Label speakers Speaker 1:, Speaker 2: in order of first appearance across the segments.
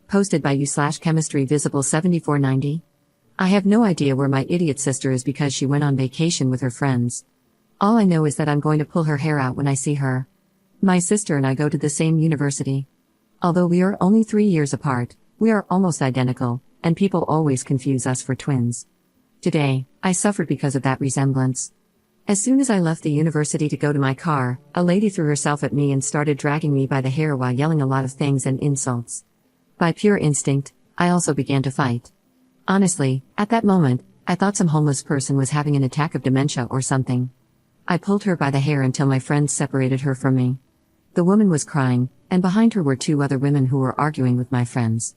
Speaker 1: Posted by you/chemistry visible 7490. I have no idea where my idiot sister is because she went on vacation with her friends. All I know is that I'm going to pull her hair out when I see her. My sister and I go to the same university. Although we are only 3 years apart, we are almost identical, and people always confuse us for twins. Today, I suffered because of that resemblance. As soon as I left the university to go to my car, a lady threw herself at me and started dragging me by the hair while yelling a lot of things and insults. By pure instinct, I also began to fight. Honestly, at that moment, I thought some homeless person was having an attack of dementia or something. I pulled her by the hair until my friends separated her from me. The woman was crying, and behind her were 2 other women who were arguing with my friends.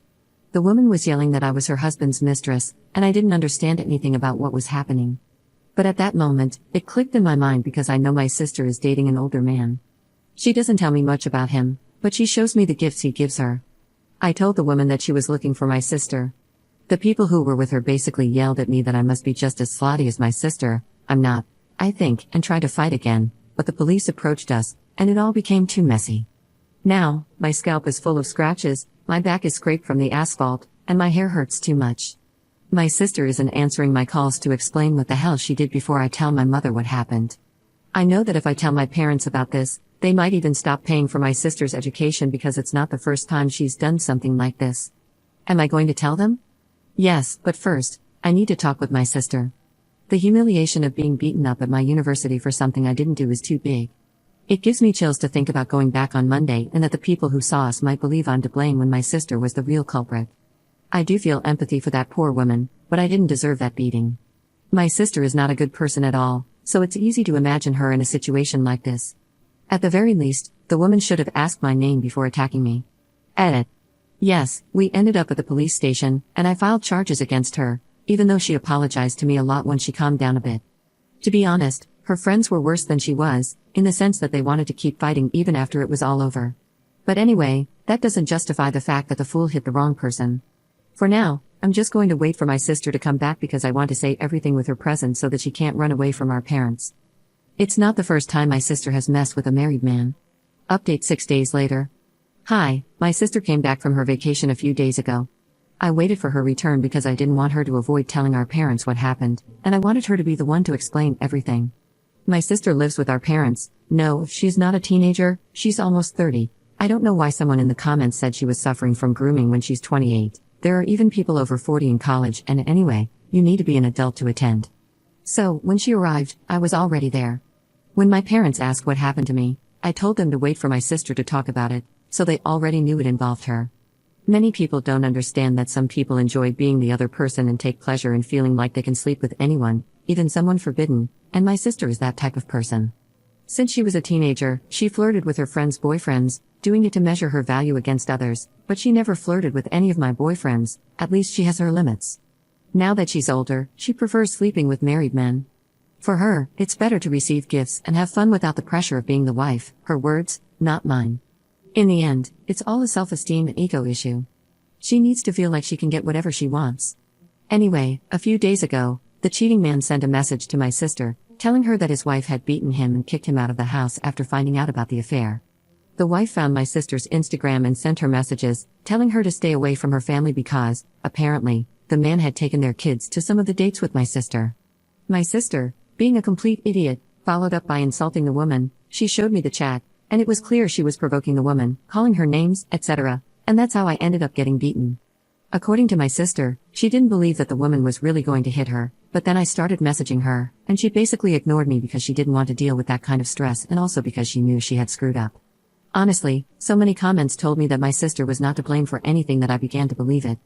Speaker 1: The woman was yelling that I was her husband's mistress, and I didn't understand anything about what was happening. But at that moment, it clicked in my mind because I know my sister is dating an older man. She doesn't tell me much about him, but she shows me the gifts he gives her. I told the woman that she was looking for my sister. The people who were with her basically yelled at me that I must be just as slutty as my sister. I'm not, I think, and tried to fight again, but the police approached us, and it all became too messy. Now, my scalp is full of scratches, my back is scraped from the asphalt, and my hair hurts too much. My sister isn't answering my calls to explain what the hell she did before I tell my mother what happened. I know that if I tell my parents about this, they might even stop paying for my sister's education because it's not the first time she's done something like this. Am I going to tell them? Yes, but first, I need to talk with my sister. The humiliation of being beaten up at my university for something I didn't do is too big. It gives me chills to think about going back on Monday and that the people who saw us might believe I'm to blame when my sister was the real culprit. I do feel empathy for that poor woman, but I didn't deserve that beating. My sister is not a good person at all, so it's easy to imagine her in a situation like this. At the very least, the woman should have asked my name before attacking me. Edit. Yes, we ended up at the police station, and I filed charges against her, even though she apologized to me a lot when she calmed down a bit. To be honest, her friends were worse than she was, in the sense that they wanted to keep fighting even after it was all over. But anyway, that doesn't justify the fact that the fool hit the wrong person. For now, I'm just going to wait for my sister to come back because I want to say everything with her present so that she can't run away from our parents. It's not the first time my sister has messed with a married man. Update 6 days later. Hi, my sister came back from her vacation a few days ago. I waited for her return because I didn't want her to avoid telling our parents what happened, and I wanted her to be the one to explain everything. My sister lives with our parents. No, she's not a teenager, she's almost 30. I don't know why someone in the comments said she was suffering from grooming when she's 28. There are even people over 40 in college, and anyway, you need to be an adult to attend. So, when she arrived, I was already there. When my parents asked what happened to me, I told them to wait for my sister to talk about it, so they already knew it involved her. Many people don't understand that some people enjoy being the other person and take pleasure in feeling like they can sleep with anyone, even someone forbidden, and my sister is that type of person. Since she was a teenager, she flirted with her friends' boyfriends, doing it to measure her value against others, but she never flirted with any of my boyfriends, at least she has her limits. Now that she's older, she prefers sleeping with married men. For her, it's better to receive gifts and have fun without the pressure of being the wife, her words, not mine. In the end, it's all a self-esteem and ego issue. She needs to feel like she can get whatever she wants. Anyway, a few days ago, the cheating man sent a message to my sister, telling her that his wife had beaten him and kicked him out of the house after finding out about the affair. The wife found my sister's Instagram and sent her messages, telling her to stay away from her family because, apparently, the man had taken their kids to some of the dates with my sister. My sister, being a complete idiot, followed up by insulting the woman. She showed me the chat, and it was clear she was provoking the woman, calling her names, etc., and that's how I ended up getting beaten. According to my sister, she didn't believe that the woman was really going to hit her, but then I started messaging her, and she basically ignored me because she didn't want to deal with that kind of stress and also because she knew she had screwed up. Honestly, so many comments told me that my sister was not to blame for anything that I began to believe it.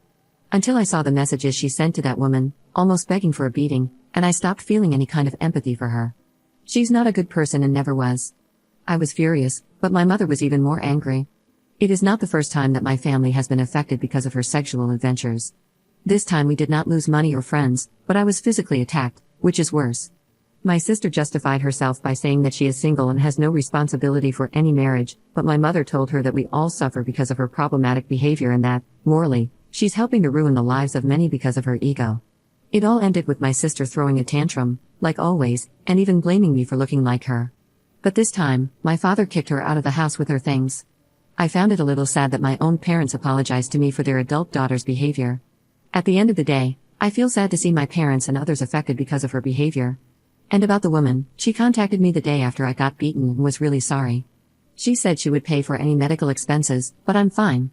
Speaker 1: Until I saw the messages she sent to that woman, almost begging for a beating, and I stopped feeling any kind of empathy for her. She's not a good person and never was. I was furious, but my mother was even more angry. It is not the first time that my family has been affected because of her sexual adventures. This time we did not lose money or friends, but I was physically attacked, which is worse. My sister justified herself by saying that she is single and has no responsibility for any marriage, but my mother told her that we all suffer because of her problematic behavior and that, morally, she's helping to ruin the lives of many because of her ego. It all ended with my sister throwing a tantrum, like always, and even blaming me for looking like her. But this time, my father kicked her out of the house with her things. I found it a little sad that my own parents apologized to me for their adult daughter's behavior. At the end of the day, I feel sad to see my parents and others affected because of her behavior. And about the woman, she contacted me the day after I got beaten and was really sorry. She said she would pay for any medical expenses, but I'm fine.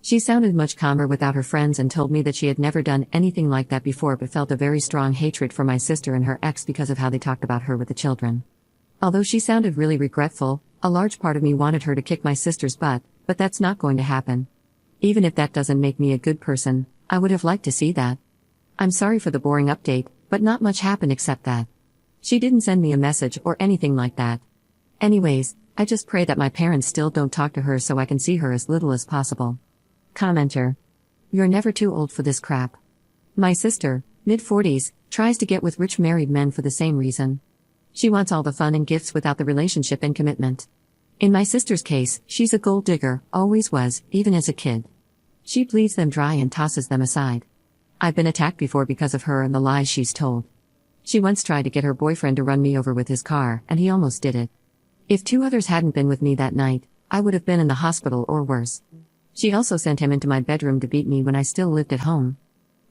Speaker 1: She sounded much calmer without her friends and told me that she had never done anything like that before but felt a very strong hatred for my sister and her ex because of how they talked about her with the children. Although she sounded really regretful, a large part of me wanted her to kick my sister's butt, but that's not going to happen. Even if that doesn't make me a good person, I would have liked to see that. I'm sorry for the boring update, but not much happened except that. She didn't send me a message or anything like that. Anyways, I just pray that my parents still don't talk to her so I can see her as little as possible. Commenter. You're never too old for this crap. My sister, mid-40s, tries to get with rich married men for the same reason. She wants all the fun and gifts without the relationship and commitment. In my sister's case, she's a gold digger, always was, even as a kid. She bleeds them dry and tosses them aside. I've been attacked before because of her and the lies she's told. She once tried to get her boyfriend to run me over with his car, and he almost did it. If 2 others hadn't been with me that night, I would have been in the hospital or worse. She also sent him into my bedroom to beat me when I still lived at home.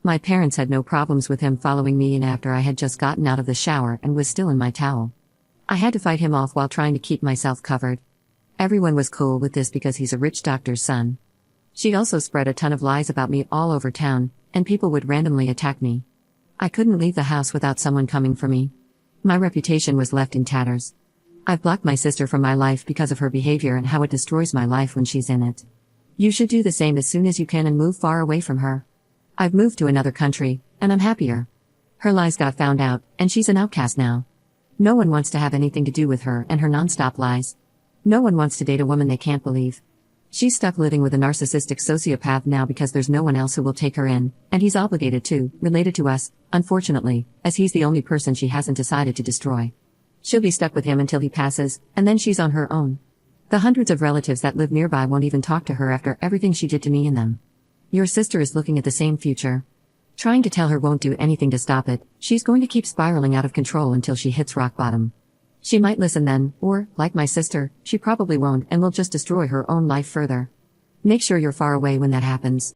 Speaker 1: My parents had no problems with him following me in after I had just gotten out of the shower and was still in my towel. I had to fight him off while trying to keep myself covered. Everyone was cool with this because he's a rich doctor's son. She also spread a ton of lies about me all over town, and people would randomly attack me. I couldn't leave the house without someone coming for me. My reputation was left in tatters. I've blocked my sister from my life because of her behavior and how it destroys my life when she's in it. You should do the same as soon as you can and move far away from her. I've moved to another country, and I'm happier. Her lies got found out, and she's an outcast now. No one wants to have anything to do with her and her non-stop lies. No one wants to date a woman they can't believe. She's stuck living with a narcissistic sociopath now because there's no one else who will take her in, and he's obligated to, related to us, unfortunately, as he's the only person she hasn't decided to destroy. She'll be stuck with him until he passes, and then she's on her own. The hundreds of relatives that live nearby won't even talk to her after everything she did to me and them. Your sister is looking at the same future. Trying to tell her won't do anything to stop it, she's going to keep spiraling out of control until she hits rock bottom. She might listen then, or, like my sister, she probably won't and will just destroy her own life further. Make sure you're far away when that happens.